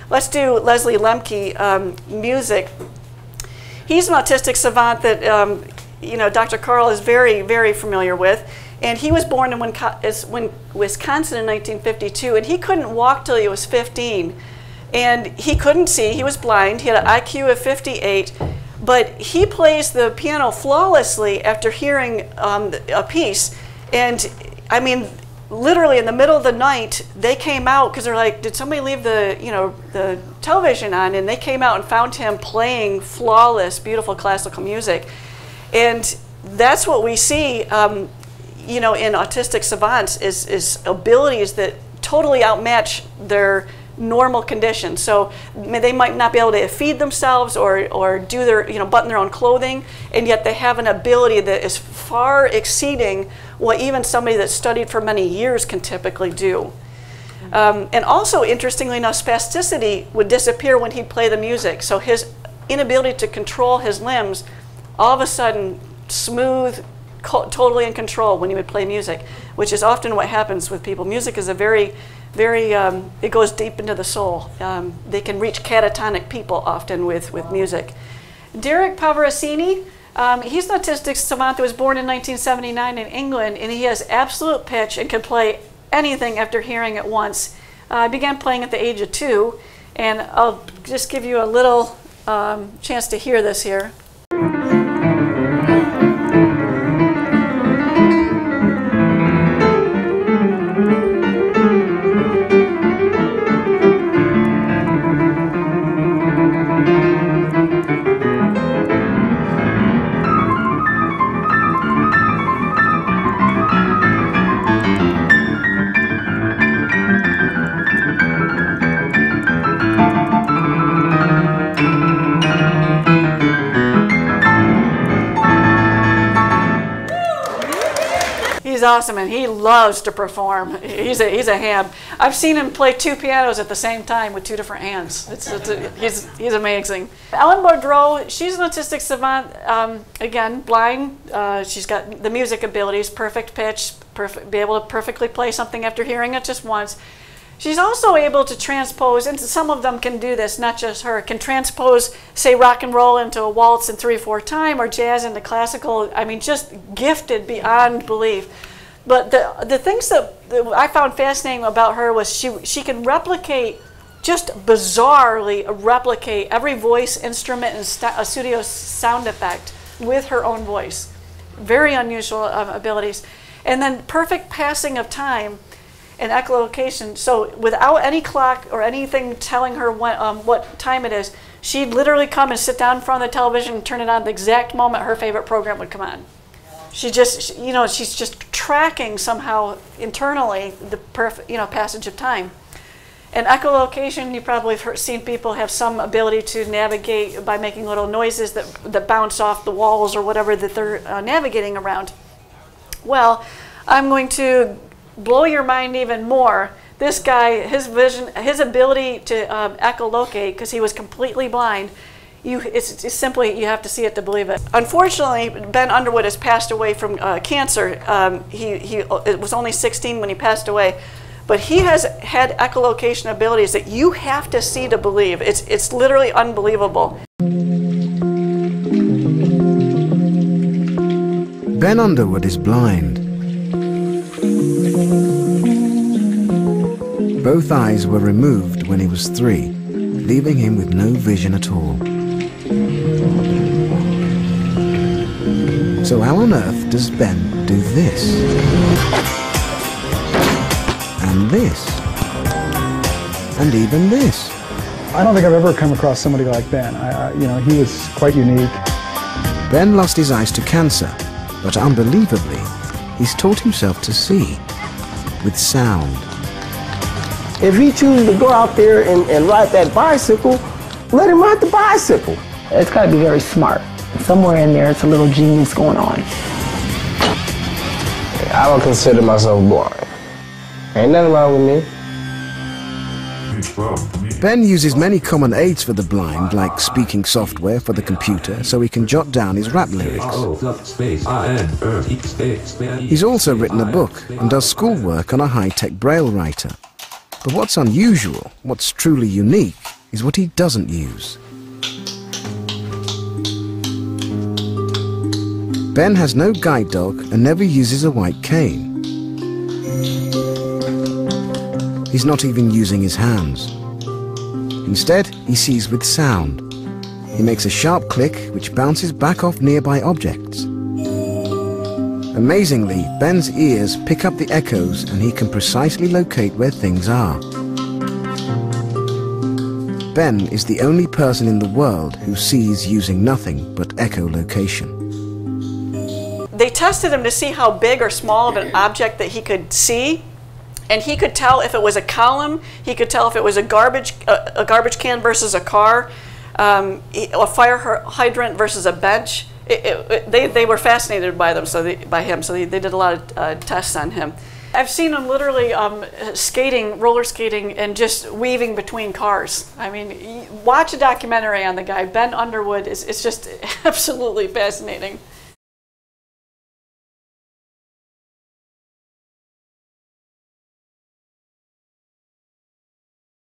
let's do Lesli Lemke, music. He's an autistic savant that you know, Dr. Carl is very, very familiar with. And he was born in Wisconsin in 1952, and he couldn't walk till he was 15. And he couldn't see, he was blind, he had an IQ of 58, but he plays the piano flawlessly after hearing a piece. And I mean, literally in the middle of the night, they came out because they're like, did somebody leave the, you know, the television on? And they came out and found him playing flawless, beautiful classical music. And that's what we see, you know, in autistic savants is abilities that totally outmatch their normal conditions. So they might not be able to feed themselves or do their, you know, button their own clothing, and yet they have an ability that is far exceeding what even somebody that's studied for many years can typically do. And also, interestingly enough, spasticity would disappear when he'd play the music. So his inability to control his limbs, all of a sudden, smooth, totally in control when he would play music, which is often what happens with people. Music is a very, it goes deep into the soul. They can reach catatonic people often with music. Derek Pavloscini, he's an autistic savant that was born in 1979 in England, and he has absolute pitch and can play anything after hearing it once. I began playing at the age of 2, and I'll just give you a little chance to hear this here. He's awesome, and he loves to perform. He's a ham. I've seen him play 2 pianos at the same time with 2 different hands. He's amazing. Ellen Boudreau, she's an autistic savant, again, blind. She's got the music abilities, perfect pitch, be able to perfectly play something after hearing it just once. She's also able to transpose, and some of them can do this, not just her, can transpose, say, rock and roll into a waltz in 3/4 time, or jazz into classical. I mean, just gifted beyond belief. But the things that I found fascinating about her was she can replicate, just bizarrely replicate every voice instrument and a studio sound effect with her own voice. Very unusual abilities. And then perfect passing of time and echolocation. So without any clock or anything telling her what time it is, she'd literally come and sit down in front of the television and turn it on the exact moment her favorite program would come on. She just, you know, she's just tracking somehow internally the perfect, you know, passage of time. And echolocation, you probably have seen people have some ability to navigate by making little noises that bounce off the walls or whatever that they're navigating around. Well, I'm going to blow your mind even more. This guy, his vision, his ability to echolocate, because he was completely blind, it's simply, you have to see it to believe it. Unfortunately, Ben Underwood has passed away from cancer. It was only 16 when he passed away, but he has had echolocation abilities that you have to see to believe. It's literally unbelievable. Ben Underwood is blind. Both eyes were removed when he was 3, leaving him with no vision at all. So how on earth does Ben do this? And this? And even this? I don't think I've ever come across somebody like Ben. You know, he was quite unique. Ben lost his eyes to cancer, but unbelievably, he's taught himself to see with sound. If he chooses to go out there and ride that bicycle, let him ride the bicycle. It's got to be very smart. Somewhere in there, it's a little genius going on. I don't consider myself blind. Ain't nothing wrong with me. Ben uses many common aids for the blind, like speaking software for the computer, so he can jot down his rap lyrics. He's also written a book and does schoolwork on a high-tech braille writer. But what's unusual, what's truly unique, is what he doesn't use. Ben has no guide dog and never uses a white cane. He's not even using his hands. Instead, he sees with sound. He makes a sharp click which bounces back off nearby objects. Amazingly, Ben's ears pick up the echoes and he can precisely locate where things are. Ben is the only person in the world who sees using nothing but echolocation. They tested him to see how big or small of an object that he could see, and he could tell if it was a column, he could tell if it was a garbage can versus a car, a fire hydrant versus a bench. They were fascinated by him, so they did a lot of tests on him. I've seen him literally skating, roller skating, and just weaving between cars. I mean, watch a documentary on the guy. Ben Underwood is just absolutely fascinating.